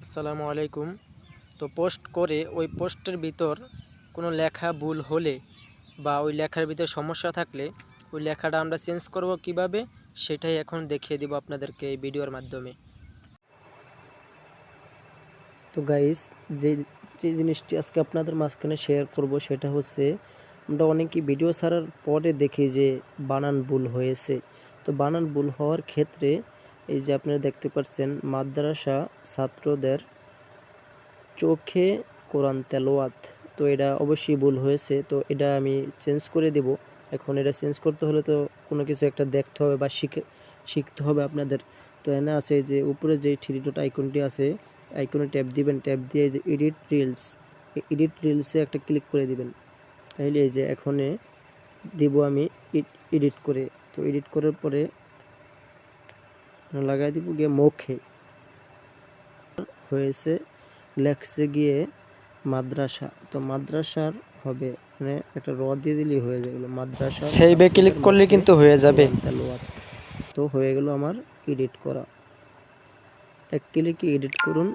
আসসালামু আলাইকুম। তো পোস্ট করে ওই পোস্টের ভিতর কোনো লেখা ভুল হলে বা ওই লেখার ভিতর সমস্যা থাকলে ওই লেখাটা আমরা চেঞ্জ করব কিভাবে, সেটাই এখন দেখিয়ে দিব আপনাদেরকে এই ভিডিওর মাধ্যমে। তো গাইস, যে যে জিনিসটি আজকে আপনাদের মাঝখানে শেয়ার করব সেটা হচ্ছে, আমরা অনেকেই ভিডিও ছাড়ার পরে দেখি যে বানান ভুল হয়েছে। তো বানান ভুল হওয়ার ক্ষেত্রে এই যে আপনারা দেখতে পাচ্ছেন, মাদ্রাসা ছাত্রদের চোখে কোরআন তেলাওয়াত, তো এটা অবশ্যই ভুল হয়েছে। তো এটা আমি চেঞ্জ করে দেব। এখন এটা চেঞ্জ করতে হলে তো কোনো কিছু একটা দেখতে হবে বা শিখতে হবে আপনাদের। তো এখানে আছে যে উপরে যে থ্রি ডট আইকনটি আছে, আইকনে ট্যাপ দিবেন, ট্যাপ দিয়ে যে এডিট রিলস, এডিট রিলসে একটা ক্লিক করে দিবেন। তাইলে এই যে এখানে দিব আমি এডিট করে। তো এডিট করার পরে লাগাই দিব গিয়ে মুখে হয়েছে, লেখছে গিয়ে মাদ্রাসা। তো মাদ্রাসার হবে, মানে একটা র দিয়ে দিলেই হয়ে যাবে মাদ্রাসা। সেভে ক্লিক করলে কিন্তু হয়ে যাবে। তো হয়ে গেল আমার এডিট করা। এক ক্লিকে এডিট করুন।